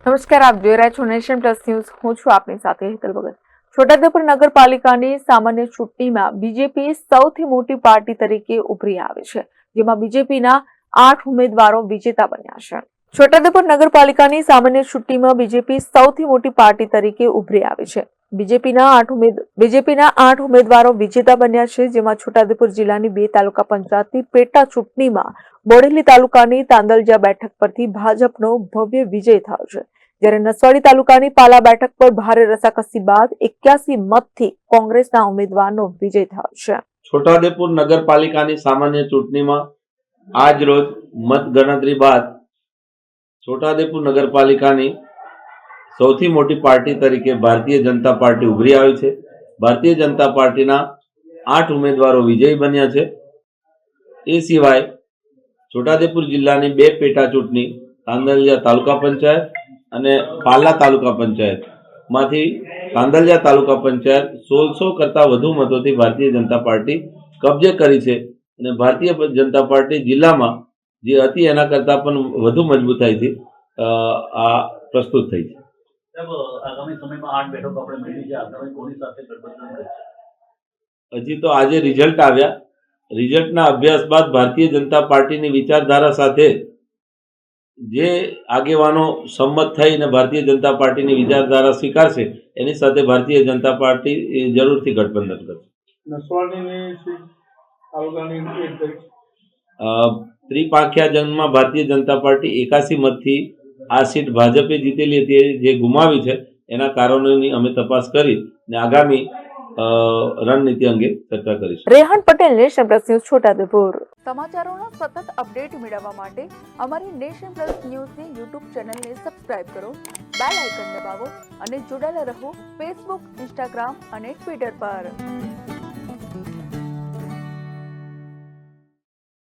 નમસ્કાર, આપ જોઈ રહ્યા છો નેશન પ્લસ ન્યૂઝ. હું છું આપની સાથે હેતલ ભગત. છોટાઉદેપુર નગરપાલિકાની સામાન્ય ચૂંટણીમાં બીજેપી સૌથી મોટી પાર્ટી તરીકે ઉભરી આવે છે, જેમાં બીજેપીના 8 ઉમેદવારો વિજેતા બન્યા છે. છોટાઉદેપુર નગરપાલિકાની સામાન્ય ચૂંટણીમાં બીજેપી સૌથી મોટી પાર્ટી તરીકે ઉભરી આવે છે. બીજેપીના 8 ઉમેદવારો વિજેતા બન્યા છે, જેમાં છોટાઉદેપુર જિલ્લાની 2 તાલુકા પંચાયતની પેટા ચૂંટણીમાં બોડેલી તાલુકાની તાંદલજા બેઠક પરથી ભાજપનો ભવ્ય વિજય થયો છે, જ્યારે નસવાડી તાલુકાની પાલા બેઠક પર ભારે રસાકસી બાદ 81 મતથી કોંગ્રેસના ઉમેદવારનો વિજય થયો છે. છોટાઉદેપુર નગરપાલિકાની સામાન્ય ચૂંટણીમાં આજ રોજ મતગણતરી બાદ છોટાઉદેપુર નગરપાલિકાની સૌથી મોટી પાર્ટી તરીકે ભારતીય જનતા પાર્ટી ઉભરી આવી છે. ભારતીય જનતા પાર્ટીના 8 ઉમેદવારો વિજયી બન્યા છે. એ સિવાય છોટાઉદેપુર જિલ્લાની 2 પેટા ચૂંટણી તાંદલજા તાલુકા પંચાયત અને પાલા તાલુકા પંચાયત માંથી તાંદલજા તાલુકા પંચાયત 1600 કરતા વધુ મતોથી ભારતીય જનતા પાર્ટી કબજે કરી છે અને ભારતીય જનતા પાર્ટી જિલ્લામાં જે હતી એના કરતા પણ વધુ મજબૂતાઈથી આ પ્રસ્તુત થઈ છે. આગામી સમયમાં 8 બેઠકો આપણે મેળવી છે. આગામી કોની સાથે ગઠબંધન કરશે? હજી તો આજે રિઝલ્ટ આવ્યા. રિઝલ્ટના અભ્યાસ બાદ ભારતીય જનતા પાર્ટીની વિચારધારા સાથે જે આગેવાનો સંમત થઈને ભારતીય જનતા પાર્ટીની વિચારધારા સ્વીકારશે એની સાથે ભારતીય જનતા પાર્ટી જરૂરથી ગઠબંધન કરશે. ત્રિપાંખ્યા જંગમાં ભારતીય જનતા પાર્ટી 81 મતથી આ સીટ ભાજપે જીતેલી હતી, જે ગુમાવી છે એના કારણોની અમે તપાસ કરી અને આગામી રણનીતિ અંગે ચર્ચા કરીશું. Rehan Patel, nation plus news, Chhotaudepur. સમાચારોના સતત અપડેટ મેળવવા માટે અમારી નેશન પ્લસ ન્યૂઝની યુટ્યુબ ચેનલને સબસ્ક્રાઇબ કરો, બેલ આઇકન દબાવો અને જોડાયેલા રહો ફેસબુક, ઇન્સ્ટાગ્રામ અને ટ્વિટર પર.